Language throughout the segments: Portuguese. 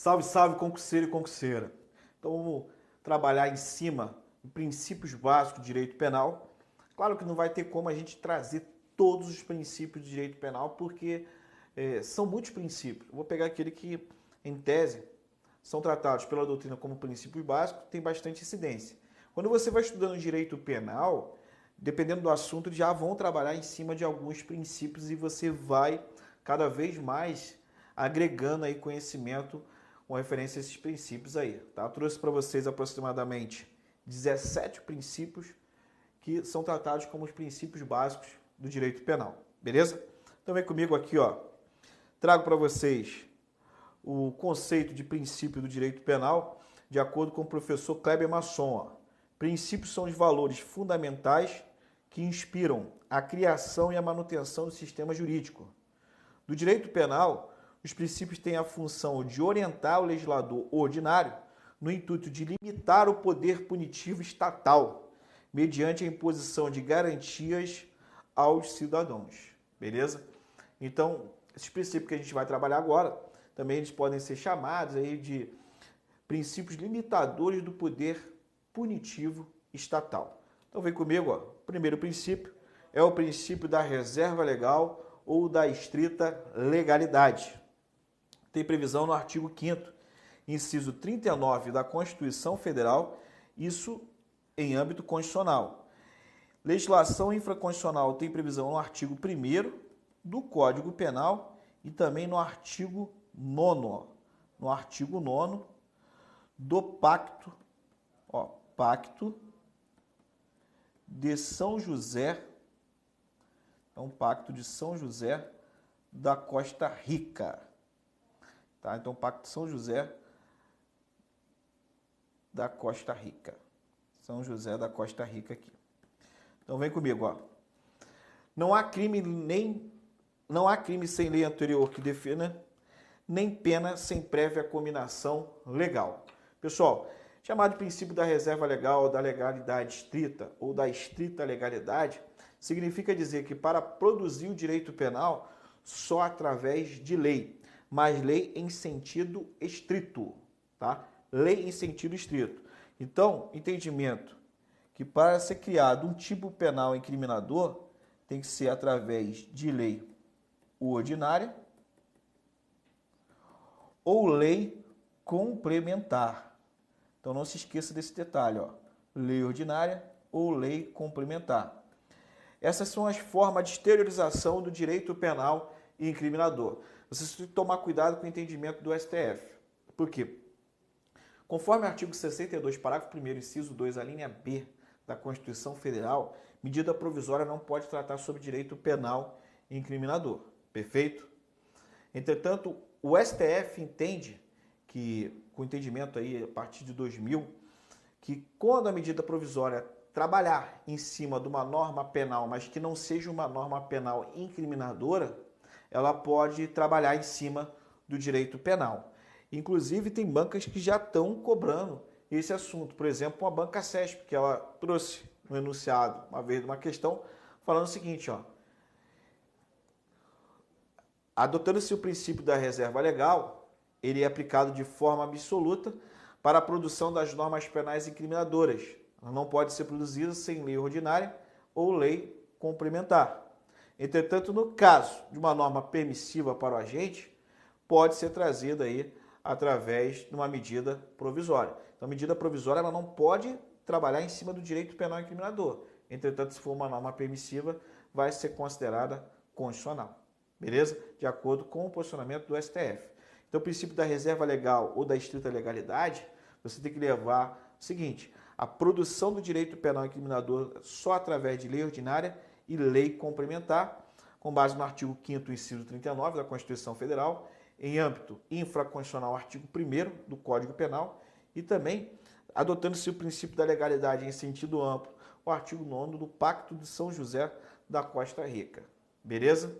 Salve, salve, concurseiro e concurseira. Então vamos trabalhar em cima de princípios básicos de direito penal. Claro que não vai ter como a gente trazer todos os princípios de direito penal, porque são muitos princípios. Eu vou pegar aquele que, em tese, são tratados pela doutrina como princípios básicos, tem bastante incidência. Quando você vai estudando direito penal, dependendo do assunto, já vão trabalhar em cima de alguns princípios e você vai cada vez mais agregando aí conhecimento com referência a esses princípios aí. Tá? Eu trouxe para vocês aproximadamente 17 princípios que são tratados como os princípios básicos do direito penal. Beleza? Então vem comigo aqui, ó. Trago para vocês o conceito de princípio do direito penal de acordo com o professor Kleber Masson. Ó. Princípios são os valores fundamentais que inspiram a criação e a manutenção do sistema jurídico. Do direito penal, os princípios têm a função de orientar o legislador ordinário no intuito de limitar o poder punitivo estatal, mediante a imposição de garantias aos cidadãos. Beleza? Então, esses princípios que a gente vai trabalhar agora, também eles podem ser chamados aí de princípios limitadores do poder punitivo estatal. Então, vem comigo, ó. O primeiro princípio é o princípio da reserva legal ou da estrita legalidade. Tem previsão no artigo 5º, inciso 39 da Constituição Federal, isso em âmbito constitucional. Legislação infraconstitucional tem previsão no artigo 1º do Código Penal e também no artigo 9º, no artigo 9º do Pacto, ó, Pacto de São José, é um Pacto de São José da Costa Rica. Tá? Então, Pacto de São José da Costa Rica. São José da Costa Rica aqui. Então, vem comigo, ó. Não há crime sem lei anterior que defina, nem pena sem prévia cominação legal. Pessoal, chamado de princípio da reserva legal, da legalidade estrita ou da estrita legalidade, significa dizer que para produzir o direito penal só através de lei, mas lei em sentido estrito, tá? Lei em sentido estrito. Então, entendimento que para ser criado um tipo penal incriminador tem que ser através de lei ordinária ou lei complementar. Então, não se esqueça desse detalhe, ó. Lei ordinária ou lei complementar. Essas são as formas de exteriorização do direito penal incriminador. Você tem que tomar cuidado com o entendimento do STF. Por quê? Conforme o artigo 62, parágrafo 1º, inciso 2, a linha B da Constituição Federal, medida provisória não pode tratar sobre direito penal incriminador. Perfeito? Entretanto, o STF entende que, com o entendimento aí a partir de 2000, que quando a medida provisória trabalhar em cima de uma norma penal, mas que não seja uma norma penal incriminadora, ela pode trabalhar em cima do direito penal. Inclusive, tem bancas que já estão cobrando esse assunto. Por exemplo, a banca CESP, que ela trouxe no enunciado uma vez uma questão falando o seguinte, ó. Adotando-se o princípio da reserva legal, ele é aplicado de forma absoluta para a produção das normas penais incriminadoras. Ela não pode ser produzida sem lei ordinária ou lei complementar. Entretanto, no caso de uma norma permissiva para o agente, pode ser trazida aí através de uma medida provisória. Então, a medida provisória ela não pode trabalhar em cima do direito penal incriminador. Entretanto, se for uma norma permissiva, vai ser considerada constitucional. Beleza? De acordo com o posicionamento do STF. Então, o princípio da reserva legal ou da estrita legalidade, você tem que levar o seguinte: a produção do direito penal incriminador só através de lei ordinária e lei complementar, com base no artigo 5º, inciso 39 da Constituição Federal, em âmbito infraconstitucional, artigo 1º do Código Penal, e também, adotando-se o princípio da legalidade em sentido amplo, o artigo 9º do Pacto de São José da Costa Rica. Beleza?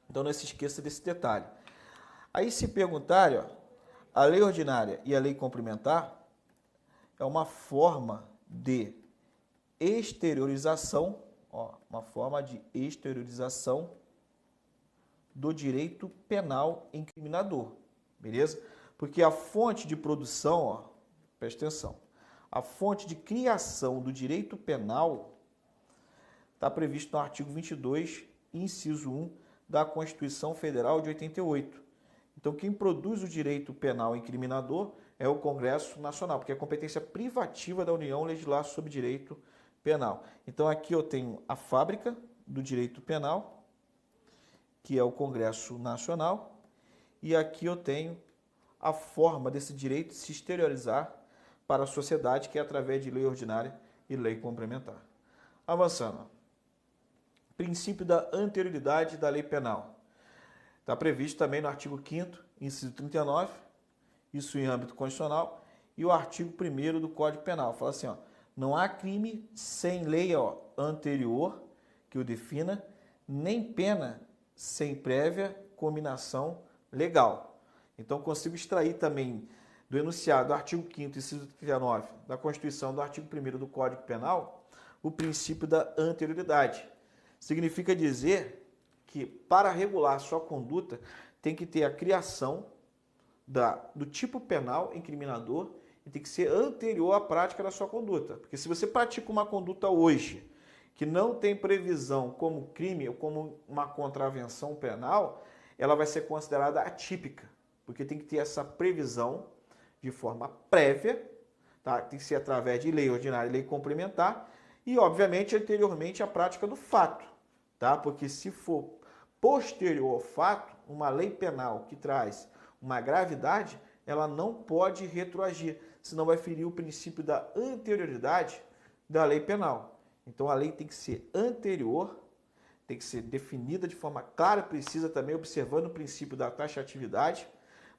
Então, não se esqueça desse detalhe. Aí, se perguntarem, ó, a lei ordinária e a lei complementar é uma forma de exteriorização, ó, uma forma de exteriorização do direito penal incriminador, beleza? Porque a fonte de produção, ó, presta atenção, a fonte de criação do direito penal está previsto no artigo 22, inciso 1 da Constituição Federal de 88. Então, quem produz o direito penal incriminador é o Congresso Nacional, porque é competência privativa da União legislar sobre direito penal. Então, aqui eu tenho a fábrica do direito penal, que é o Congresso Nacional, e aqui eu tenho a forma desse direito se exteriorizar para a sociedade, que é através de lei ordinária e lei complementar. Avançando. Princípio da anterioridade da lei penal. Está previsto também no artigo 5º, inciso 39, isso em âmbito constitucional, e o artigo 1º do Código Penal. Fala assim, ó, não há crime sem lei anterior que o defina, nem pena sem prévia cominação legal. Então, consigo extrair também do enunciado do artigo 5º, inciso 39 da Constituição, do artigo 1º do Código Penal, o princípio da anterioridade. Significa dizer que, para regular sua conduta, tem que ter a criação do tipo penal incriminador e tem que ser anterior à prática da sua conduta. Porque se você pratica uma conduta hoje que não tem previsão como crime ou como uma contravenção penal, ela vai ser considerada atípica, porque tem que ter essa previsão de forma prévia, tá? Tem que ser através de lei ordinária e lei complementar, e, obviamente, anteriormente à prática do fato, tá? Porque se for posterior ao fato, uma lei penal que traz uma gravidade, ela não pode retroagir, senão vai ferir o princípio da anterioridade da lei penal. Então, a lei tem que ser anterior, tem que ser definida de forma clara e precisa, também observando o princípio da taxatividade,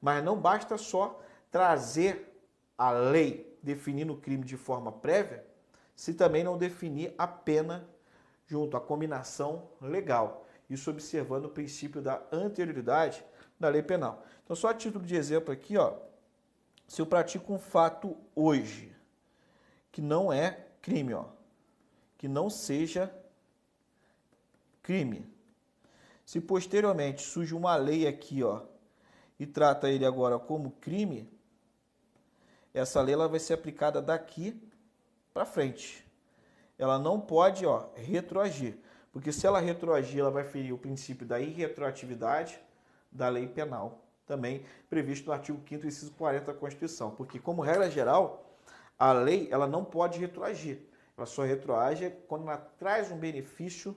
mas não basta só trazer a lei definindo o crime de forma prévia, se também não definir a pena junto à combinação legal. Isso observando o princípio da anterioridade da lei penal. Então, só a título de exemplo aqui, ó, se eu pratico um fato hoje que não é crime, ó, que não seja crime, se posteriormente surge uma lei aqui, ó, e trata ele agora como crime, essa lei ela vai ser aplicada daqui para frente. Ela não pode, ó, retroagir, porque se ela retroagir, ela vai ferir o princípio da irretroatividade da lei penal, também previsto no artigo 5º, inciso 40 da Constituição, porque, como regra geral, a lei ela não pode retroagir, ela só retroage quando ela traz um benefício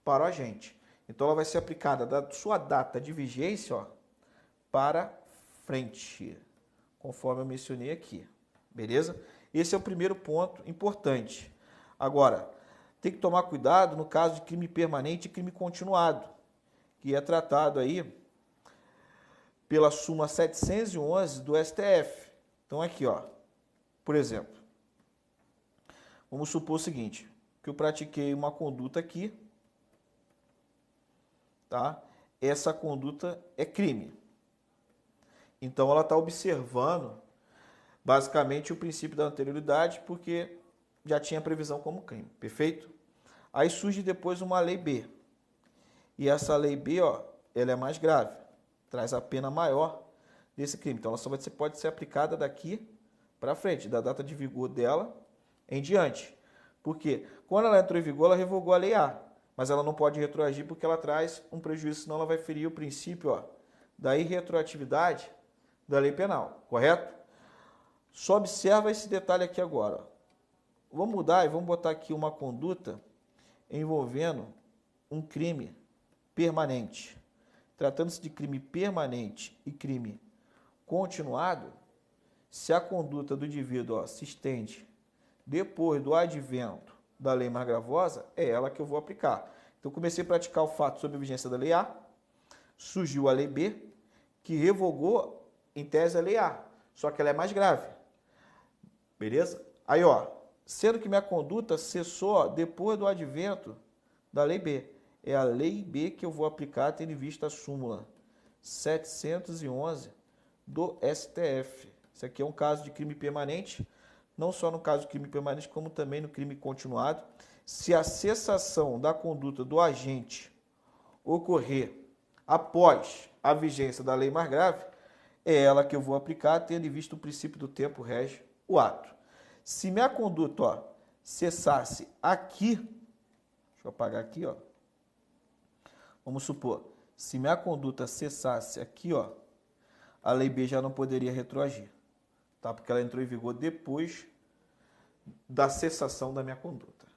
para o agente. Então, ela vai ser aplicada da sua data de vigência, ó, para frente, conforme eu mencionei aqui, beleza? Esse é o primeiro ponto importante. Agora, tem que tomar cuidado no caso de crime permanente e crime continuado, que é tratado aí pela súmula 711 do STF. Então, aqui, ó, por exemplo, vamos supor o seguinte, que eu pratiquei uma conduta aqui, tá? Essa conduta é crime. Então, ela está observando, basicamente, o princípio da anterioridade, porque já tinha previsão como crime, perfeito? Aí surge depois uma lei B. E essa lei B, ó, ela é mais grave, traz a pena maior desse crime. Então, ela só pode ser aplicada daqui para frente, da data de vigor dela em diante. Por quê? Quando ela entrou em vigor, ela revogou a lei A, mas ela não pode retroagir porque ela traz um prejuízo, senão ela vai ferir o princípio, ó, da irretroatividade da lei penal, correto? Só observa esse detalhe aqui agora, ó. Vamos mudar e vamos botar aqui uma conduta envolvendo um crime permanente. Tratando-se de crime permanente e crime continuado, se a conduta do indivíduo, ó, se estende depois do advento da lei mais gravosa, é ela que eu vou aplicar. Então, eu comecei a praticar o fato sob a vigência da lei A, surgiu a lei B, que revogou, em tese, a lei A, só que ela é mais grave. Beleza? Aí, ó, sendo que minha conduta cessou depois do advento da lei B. É a lei B que eu vou aplicar, tendo em vista a súmula 711 do STF. Isso aqui é um caso de crime permanente, não só no caso de crime permanente, como também no crime continuado. Se a cessação da conduta do agente ocorrer após a vigência da lei mais grave, é ela que eu vou aplicar, tendo em vista o princípio do tempo rege o ato. Se minha conduta, ó, cessasse aqui, deixa eu apagar aqui, ó. Vamos supor, se minha conduta cessasse aqui, ó, a lei B já não poderia retroagir, tá? Porque ela entrou em vigor depois da cessação da minha conduta.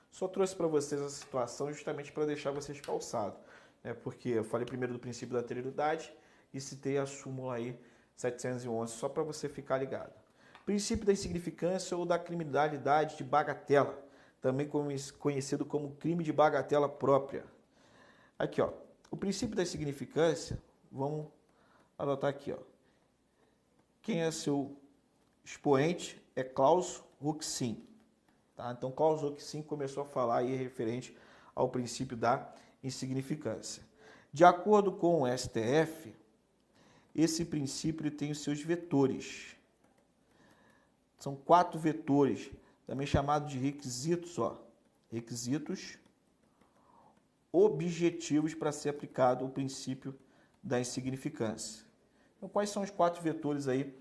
Só trouxe para vocês a situação justamente para deixar vocês calçados, né? Porque eu falei primeiro do princípio da anterioridade e citei a súmula aí 711, só para você ficar ligado. Princípio da insignificância ou da criminalidade de bagatela, também conhecido como crime de bagatela própria. Aqui, ó, o princípio da insignificância, vamos anotar aqui, ó. Quem é seu expoente é Klaus Roxin. Tá? Então, Klaus Roxin começou a falar aí referente ao princípio da insignificância. De acordo com o STF, esse princípio tem os seus vetores. São 4 vetores, também chamados de requisitos, ó, requisitos objetivos para ser aplicado o princípio da insignificância. Então, quais são os 4 vetores aí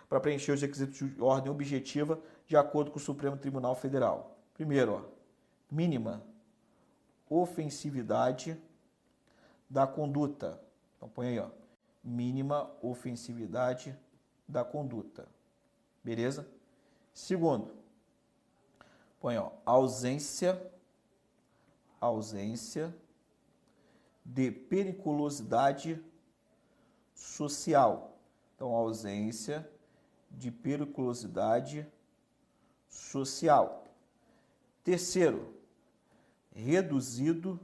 para preencher os requisitos de ordem objetiva de acordo com o Supremo Tribunal Federal? Primeiro, ó, mínima ofensividade da conduta. Então, põe aí, ó, mínima ofensividade da conduta. Beleza? Segundo, põe, ó, ausência de periculosidade social. Então, ausência de periculosidade social. Terceiro, reduzido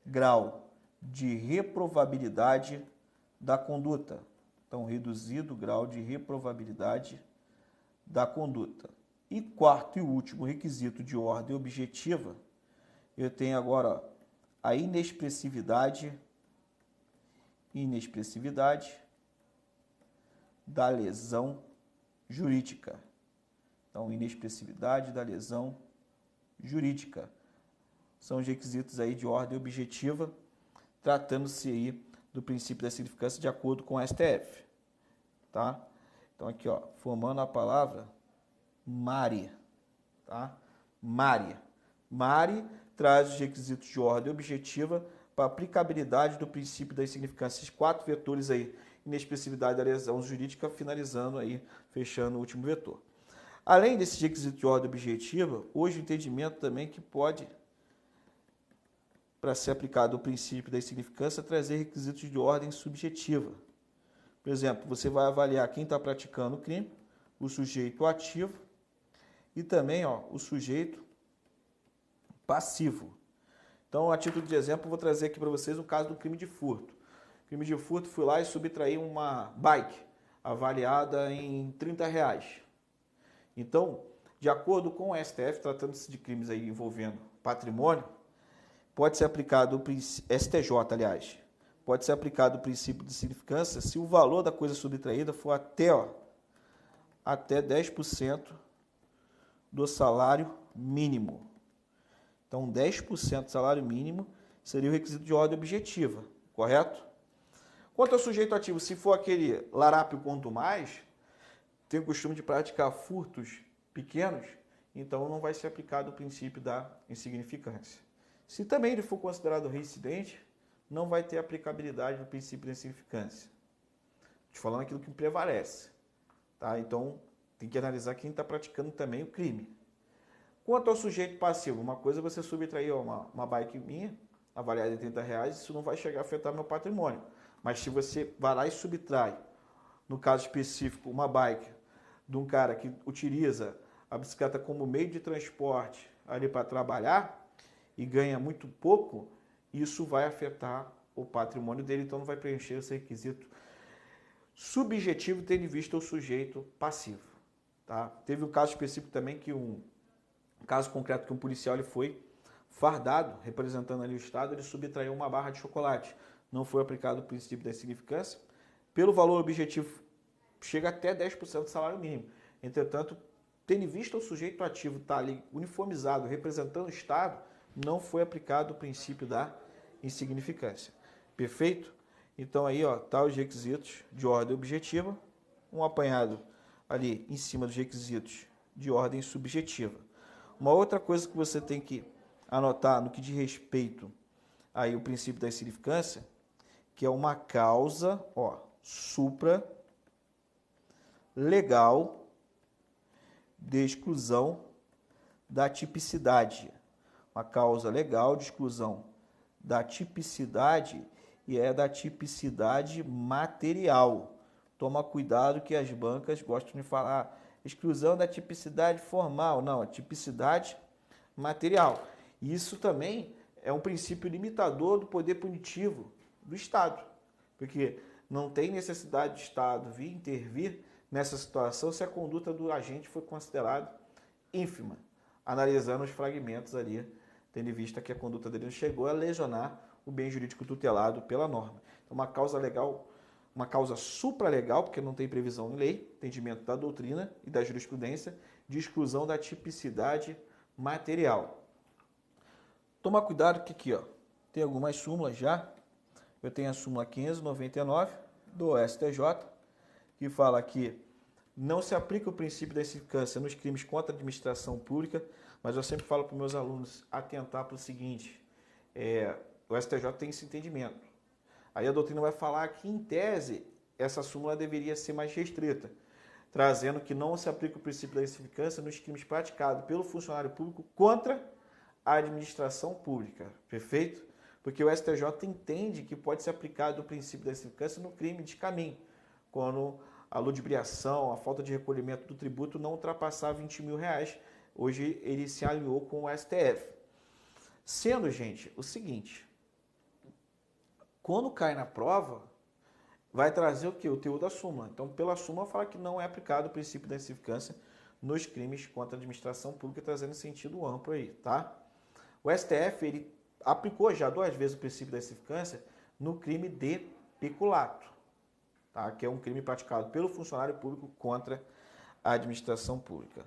grau de reprovabilidade da conduta. Então, reduzido grau de reprovabilidade da conduta. E quarto e último requisito de ordem objetiva, eu tenho agora, ó, a inexpressividade da lesão jurídica. Então, inexpressividade da lesão jurídica. São os requisitos aí de ordem objetiva, tratando-se aí do princípio da significância de acordo com o STF. Tá? Então, aqui, ó, formando a palavra mare. Tá? Mare. Mare traz os requisitos de ordem objetiva para aplicabilidade do princípio da insignificância. Esses 4 vetores aí, inexpressividade da lesão jurídica, finalizando aí, fechando o último vetor. Além desses requisitos de ordem objetiva, hoje o entendimento também que pode, para ser aplicado o princípio da insignificância, trazer requisitos de ordem subjetiva. Por exemplo, você vai avaliar quem está praticando o crime, o sujeito ativo e também, ó, o sujeito passivo. Então, a título de exemplo, eu vou trazer aqui para vocês o caso do crime de furto. Crime de furto, fui lá e subtraí uma bike avaliada em R$30. Então, de acordo com o STF, tratando-se de crimes aí envolvendo patrimônio, pode ser aplicado o STJ, aliás, pode ser aplicado o princípio de significância se o valor da coisa subtraída for até 10% do salário mínimo. Então, 10% do salário mínimo seria o requisito de ordem objetiva, correto? Quanto ao sujeito ativo, se for aquele larápio quanto mais, tem o costume de praticar furtos pequenos, então não vai ser aplicado o princípio da insignificância. Se também ele for considerado reincidente, não vai ter aplicabilidade do princípio da insignificância. Estou falando aquilo que prevalece. Tá? Então, tem que analisar quem está praticando também o crime. Quanto ao sujeito passivo, uma coisa é você subtrair uma bike minha, avaliada em R$30, isso não vai chegar a afetar meu patrimônio. Mas se você vai lá e subtrai, no caso específico, uma bike de um cara que utiliza a bicicleta como meio de transporte ali para trabalhar e ganha muito pouco, isso vai afetar o patrimônio dele, então não vai preencher esse requisito subjetivo tendo em vista o sujeito passivo. Tá? Teve um caso específico também que um caso concreto que um policial ele foi fardado, representando ali o Estado, ele subtraiu uma barra de chocolate. Não foi aplicado o princípio da insignificância. Pelo valor objetivo, chega até 10% do salário mínimo. Entretanto, tendo em vista o sujeito ativo estar ali uniformizado, representando o Estado, não foi aplicado o princípio da insignificância. Perfeito? Então aí, ó, tá os requisitos de ordem objetiva, um apanhado ali em cima dos requisitos de ordem subjetiva. Uma outra coisa que você tem que anotar no que diz respeito aí o princípio da insignificância, que é uma causa, ó, supra legal de exclusão da tipicidade. Uma causa legal de exclusão da tipicidade e é da tipicidade material. Toma cuidado que as bancas gostam de falar exclusão da tipicidade formal. Não, a tipicidade material. Isso também é um princípio limitador do poder punitivo do Estado, porque não tem necessidade do Estado vir intervir nessa situação se a conduta do agente foi considerada ínfima, analisando os fragmentos ali, tendo em vista que a conduta dele não chegou a lesionar o bem jurídico tutelado pela norma. Então, uma causa legal, uma causa supralegal, porque não tem previsão em lei, entendimento da doutrina e da jurisprudência, de exclusão da tipicidade material. Toma cuidado que aqui, ó, tem algumas súmulas já. Eu tenho a súmula 599 do STJ, que fala que não se aplica o princípio da insignificância nos crimes contra a administração pública, mas eu sempre falo para os meus alunos atentar para o seguinte, o STJ tem esse entendimento. Aí a doutrina vai falar que, em tese, essa súmula deveria ser mais restrita, trazendo que não se aplica o princípio da insignificância nos crimes praticados pelo funcionário público contra a administração pública. Perfeito? Porque o STJ entende que pode ser aplicado o princípio da insignificância no crime de caminho, quando a ludibriação, a falta de recolhimento do tributo não ultrapassar 20 mil reais. Hoje ele se alinhou com o STF. Sendo, gente, o seguinte, quando cai na prova, vai trazer o quê? O teor da súmula. Então, pela súmula, fala que não é aplicado o princípio da insignificância nos crimes contra a administração pública, trazendo sentido amplo aí, tá? O STF, ele aplicou já 2 vezes o princípio da insignificância no crime de peculato, tá? Que é um crime praticado pelo funcionário público contra a administração pública.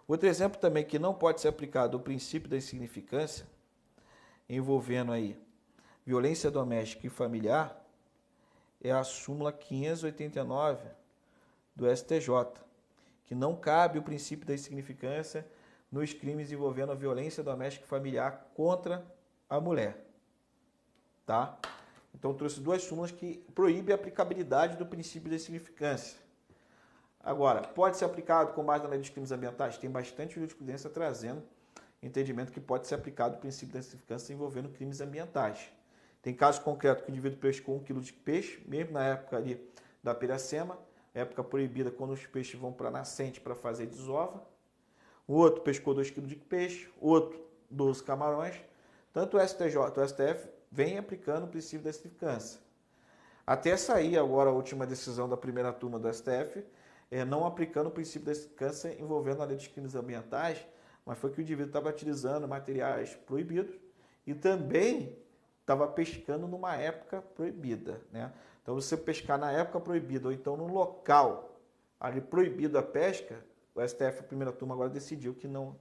Outro exemplo também que não pode ser aplicado o princípio da insignificância, envolvendo aí violência doméstica e familiar, é a súmula 589 do STJ, que não cabe o princípio da insignificância nos crimes envolvendo a violência doméstica e familiar contra a mulher, tá? Então, trouxe 2 súmulas que proíbem a aplicabilidade do princípio da insignificância. Agora, pode ser aplicado com base na lei dos crimes ambientais? Tem bastante jurisprudência trazendo entendimento que pode ser aplicado o princípio da insignificância envolvendo crimes ambientais. Tem caso concreto que o indivíduo pescou 1 quilo de peixe, mesmo na época ali da piracema, época proibida quando os peixes vão para a nascente para fazer desova. O outro pescou 2 quilos de peixe, outro 12 camarões. Tanto o STJ quanto o STF vem aplicando o princípio da insignificância. Até sair agora a última decisão da primeira turma do STF, não aplicando o princípio da insignificância envolvendo a lei dos crimes ambientais, mas foi que o indivíduo estava utilizando materiais proibidos e também estava pescando numa época proibida, né? Então, você pescar na época proibida ou então no local ali proibido a pesca, o STF, a primeira turma, agora decidiu que não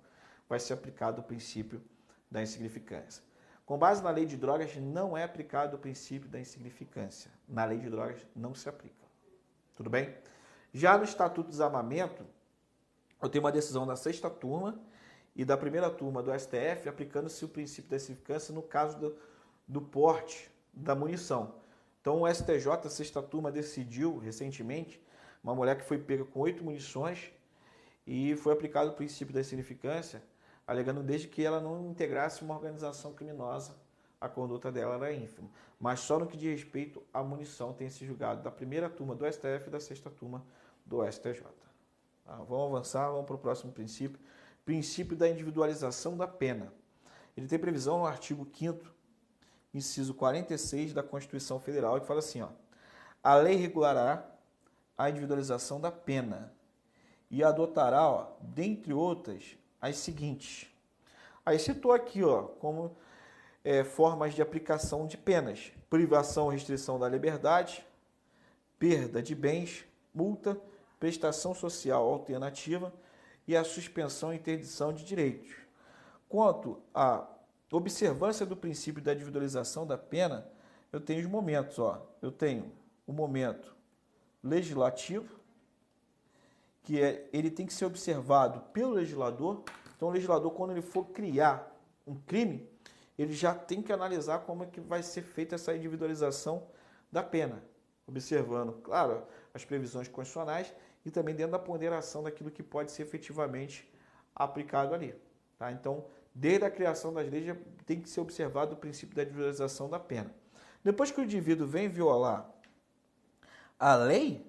vai ser aplicado o princípio da insignificância. Com base na lei de drogas, não é aplicado o princípio da insignificância. Na lei de drogas, não se aplica. Tudo bem? Já no Estatuto do Desarmamento, eu tenho uma decisão da 6ª turma e da primeira turma do STF, aplicando-se o princípio da insignificância no caso do porte da munição. Então, o STJ, a 6ª turma, decidiu recentemente, uma mulher que foi pega com 8 munições e foi aplicado o princípio da insignificância, alegando desde que ela não integrasse uma organização criminosa, a conduta dela era ínfima. Mas só no que diz respeito à munição tem esse julgado da primeira turma do STF e da 6ª turma do STJ. Vamos avançar, vamos para o próximo princípio. Princípio da individualização da pena. Ele tem previsão no artigo 5º, inciso 46 da Constituição Federal, que fala assim, ó, a lei regulará a individualização da pena e adotará, ó, dentre outras, as seguintes. Aí citou aqui, ó, como formas de aplicação de penas: privação ou restrição da liberdade, perda de bens, multa, prestação social alternativa e a suspensão e interdição de direitos. Quanto à observância do princípio da individualização da pena, eu tenho os momentos, ó. Eu tenho o momento legislativo, ele tem que ser observado pelo legislador. Então, o legislador, quando ele for criar um crime, ele já tem que analisar como é que vai ser feita essa individualização da pena, observando, claro, as previsões constitucionais e também dentro da ponderação daquilo que pode ser efetivamente aplicado ali. Tá? Então, desde a criação das leis, já tem que ser observado o princípio da individualização da pena. Depois que o indivíduo vem violar a lei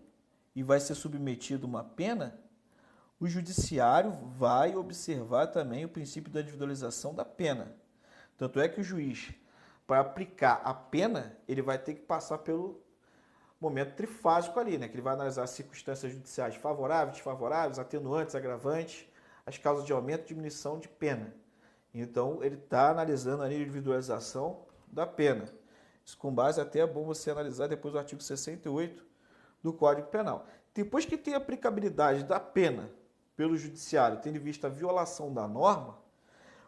e vai ser submetido a uma pena, o judiciário vai observar também o princípio da individualização da pena. Tanto é que o juiz, para aplicar a pena, ele vai ter que passar pelo momento trifásico ali, né? Que ele vai analisar as circunstâncias judiciais favoráveis, desfavoráveis, atenuantes, agravantes, as causas de aumento e diminuição de pena. Então, ele está analisando a individualização da pena. Isso com base até é bom você analisar depois o artigo 68 do Código Penal. Depois que tem a aplicabilidade da pena pelo judiciário, tendo em vista a violação da norma,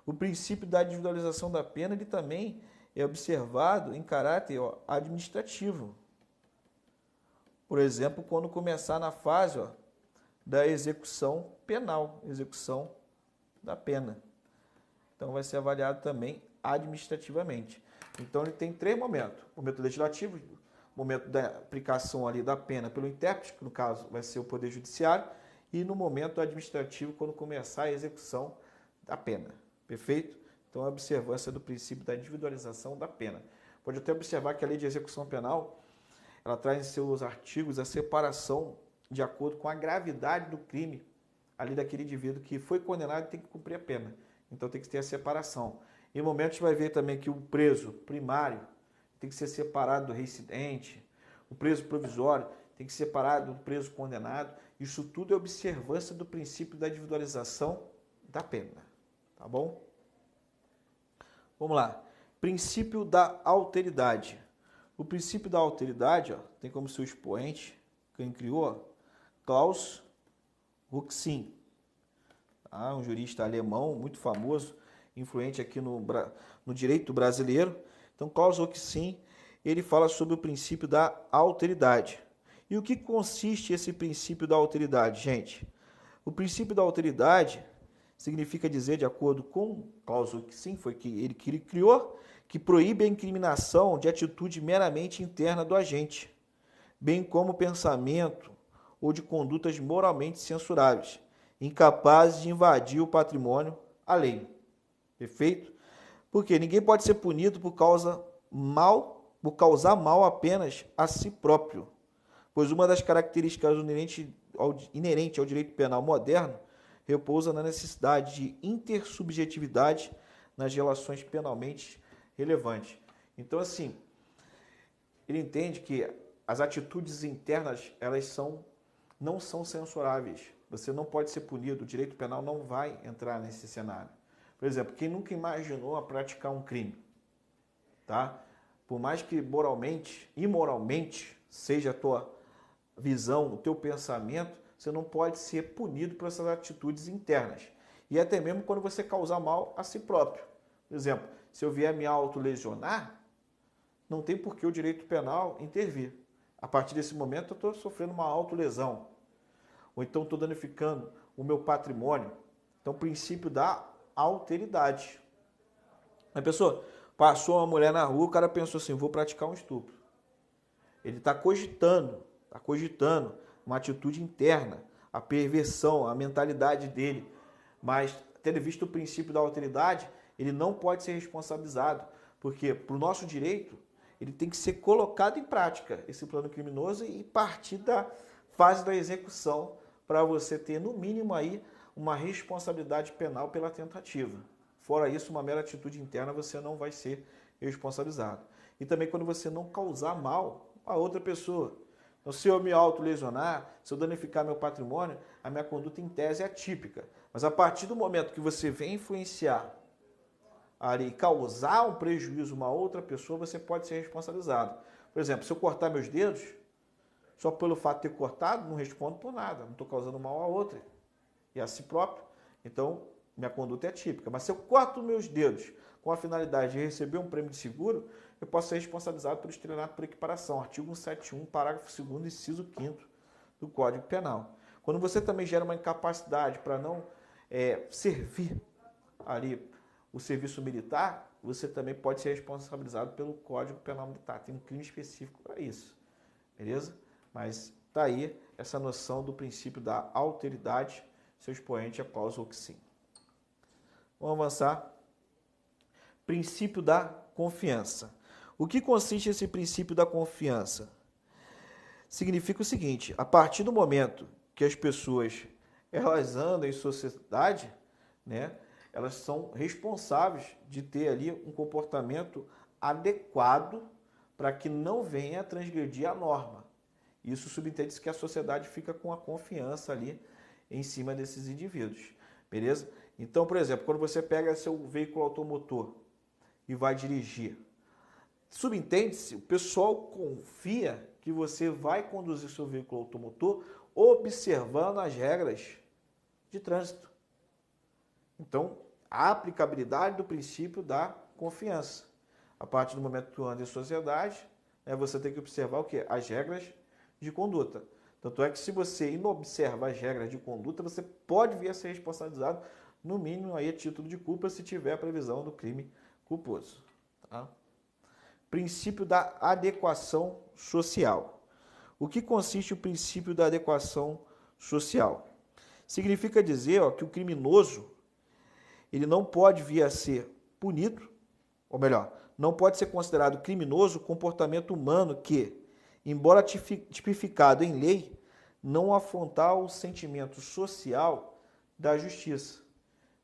o princípio da individualização da pena ele também é observado em caráter administrativo. Por exemplo, quando começar na fase da execução penal, execução da pena. Então, vai ser avaliado também administrativamente. Então, ele tem três momentos. O momento legislativo, o momento da aplicação ali da pena pelo intérprete, que no caso vai ser o Poder Judiciário, e no momento administrativo, quando começar a execução da pena. Perfeito? Então, a observância do princípio da individualização da pena. Pode até observar que a Lei de Execução Penal, ela traz em seus artigos a separação de acordo com a gravidade do crime ali daquele indivíduo que foi condenado e tem que cumprir a pena. Então, tem que ter a separação. Em momentos, a gente vai ver também que o preso primário tem que ser separado do reincidente, o preso provisório tem que ser separado do preso condenado. Isso tudo é observância do princípio da individualização da pena. Tá bom? Vamos lá. Princípio da alteridade. O princípio da alteridade tem como seu expoente, quem criou, Klaus Rochin, tá? Um jurista alemão muito famoso, influente aqui no direito brasileiro. Então, Klaus Rochin, ele fala sobre o princípio da alteridade. E o que consiste esse princípio da alteridade, gente? O princípio da alteridade significa dizer, de acordo com Klaus Rochin, foi que ele criou, que proíbe a incriminação de atitude meramente interna do agente, bem como pensamento ou de condutas moralmente censuráveis, incapazes de invadir o patrimônio alheio. Perfeito? Porque ninguém pode ser punido por causar mal apenas a si próprio, pois uma das características inerente ao direito penal moderno repousa na necessidade de intersubjetividade nas relações penalmente relevantes. Então, assim, ele entende que as atitudes internas, elas não são censuráveis. Você não pode ser punido, o direito penal não vai entrar nesse cenário. Por exemplo, quem nunca imaginou a praticar um crime, tá? Por mais que moralmente, imoralmente, seja a tua visão, o teu pensamento, você não pode ser punido por essas atitudes internas. E até mesmo quando você causar mal a si próprio. Por exemplo, se eu vier me autolesionar, não tem por que o direito penal intervir. A partir desse momento eu estou sofrendo uma autolesão. Ou então estou danificando o meu patrimônio. Então, o princípio da alteridade. A pessoa passou uma mulher na rua, o cara pensou assim, vou praticar um estupro. Ele está cogitando uma atitude interna, a perversão, a mentalidade dele. Mas, tendo visto o princípio da alteridade, ele não pode ser responsabilizado, porque para o nosso direito, ele tem que ser colocado em prática, esse plano criminoso, e partir da fase da execução, para você ter, no mínimo, aí uma responsabilidade penal pela tentativa. Fora isso, uma mera atitude interna, você não vai ser responsabilizado. E também quando você não causar mal a outra pessoa. Então, se eu me autolesionar, se eu danificar meu patrimônio, a minha conduta em tese é atípica. Mas a partir do momento que você vem influenciar ali, causar um prejuízo a uma outra pessoa, você pode ser responsabilizado. Por exemplo, se eu cortar meus dedos, só pelo fato de ter cortado, não respondo por nada, não estou causando mal a outra e a si próprio. Então, minha conduta é atípica. Mas se eu corto meus dedos com a finalidade de receber um prêmio de seguro, eu posso ser responsabilizado por estelionato por equiparação, artigo 171, parágrafo 2º, inciso 5º do Código Penal. Quando você também gera uma incapacidade para não servir ali o serviço militar, você também pode ser responsabilizado pelo Código Penal Militar. Tem um crime específico para isso, beleza? Mas tá aí essa noção do princípio da alteridade, seu expoente é Klaus Roxin. Vamos avançar. Princípio da confiança. O que consiste esse princípio da confiança? Significa o seguinte: a partir do momento que as pessoas elas andam em sociedade, né, elas são responsáveis de ter ali um comportamento adequado para que não venha a transgredir a norma. Isso subentende-se que a sociedade fica com a confiança ali em cima desses indivíduos, beleza? Então, por exemplo, quando você pega seu veículo automotor e vai dirigir, subentende-se, o pessoal confia que você vai conduzir seu veículo automotor observando as regras de trânsito. Então, a aplicabilidade do princípio da confiança. A partir do momento que tu anda em sociedade, você tem que observar o quê? As regras de conduta. Tanto é que se você não observa as regras de conduta, você pode vir a ser responsabilizado, no mínimo, aí, a título de culpa, se tiver a previsão do crime culposo. Tá? Princípio da adequação social. O que consiste o princípio da adequação social? Significa dizer que o criminoso ele não pode vir a ser punido, ou melhor, não pode ser considerado criminoso o comportamento humano que, embora tipificado em lei, não afrontar o sentimento social da justiça.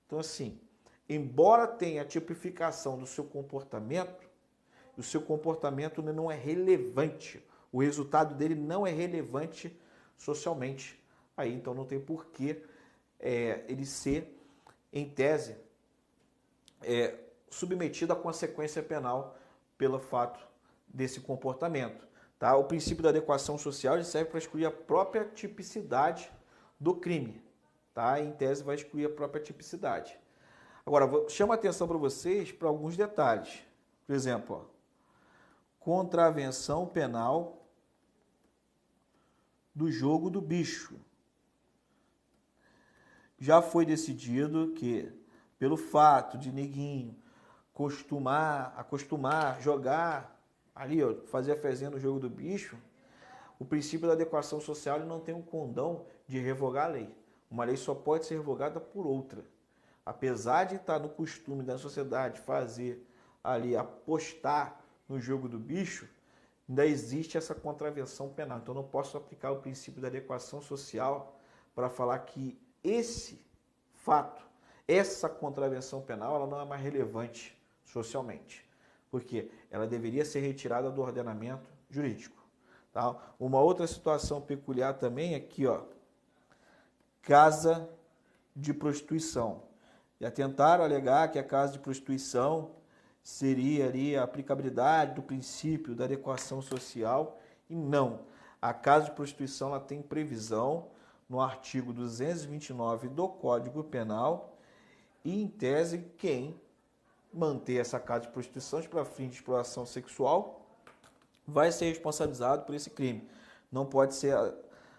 Então, assim, embora tenha a tipificação do seu comportamento, o seu comportamento não é relevante, o resultado dele não é relevante socialmente. Aí, então, não tem porquê ele ser, em tese, submetido à consequência penal pelo fato desse comportamento. Tá? O princípio da adequação social ele serve para excluir a própria tipicidade do crime. Tá? Em tese, vai excluir a própria tipicidade. Agora, chamo a atenção para vocês para alguns detalhes. Por exemplo, contravenção penal do jogo do bicho. Já foi decidido que, pelo fato de neguinho acostumar jogar ali, fazer a fezinha no jogo do bicho, o princípio da adequação social ele não tem um condão de revogar a lei. Uma lei só pode ser revogada por outra. Apesar de estar no costume da sociedade fazer ali, apostar no jogo do bicho, ainda existe essa contravenção penal. Então, não posso aplicar o princípio da adequação social para falar que esse fato, essa contravenção penal, ela não é mais relevante socialmente, porque ela deveria ser retirada do ordenamento jurídico. Tá? Uma outra situação peculiar também é aqui, casa de prostituição. Já tentaram alegar que a casa de prostituição seria ali a aplicabilidade do princípio da adequação social, e não. A casa de prostituição ela tem previsão no artigo 229 do Código Penal e, em tese, quem manter essa casa de prostituição para fins de exploração sexual vai ser responsabilizado por esse crime. Não pode ser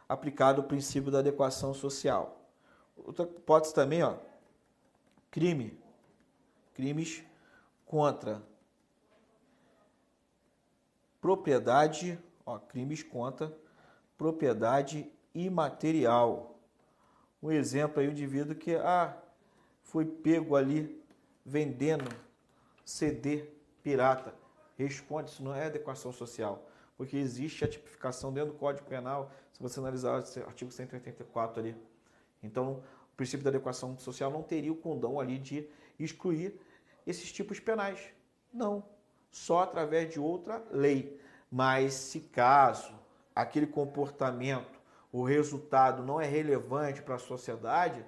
aplicado o princípio da adequação social. Outra hipótese também, crimes contra propriedade, crimes contra propriedade imaterial. Um exemplo aí, o indivíduo que foi pego ali vendendo CD pirata. Responde, isso não é adequação social, porque existe a tipificação dentro do Código Penal, se você analisar o artigo 184 ali. Então, o princípio da adequação social não teria o condão ali de excluir esses tipos penais. Não, só através de outra lei. Mas se caso aquele comportamento, o resultado não é relevante para a sociedade,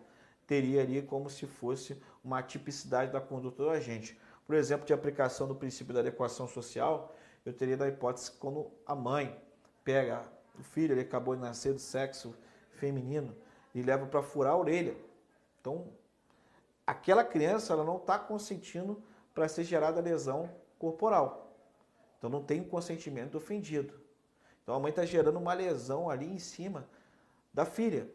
teria ali como se fosse uma tipicidade da conduta do agente. Por exemplo, de aplicação do princípio da adequação social, eu teria da hipótese quando a mãe pega o filho, ele acabou de nascer do sexo feminino, e leva para furar a orelha. Então, aquela criança ela não está consentindo para ser gerada lesão corporal. Então não tem o consentimento do ofendido. Então a mãe está gerando uma lesão ali em cima da filha.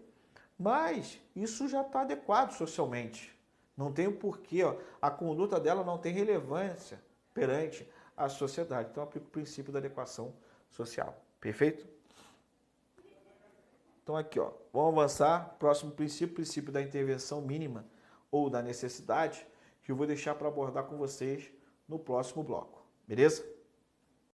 Mas isso já está adequado socialmente. Não tem o porquê, ó, a conduta dela não tem relevância perante a sociedade. Então aplica o princípio da adequação social. Perfeito? Então aqui, ó, vamos avançar. Próximo princípio, princípio da intervenção mínima ou da necessidade, que eu vou deixar para abordar com vocês no próximo bloco. Beleza?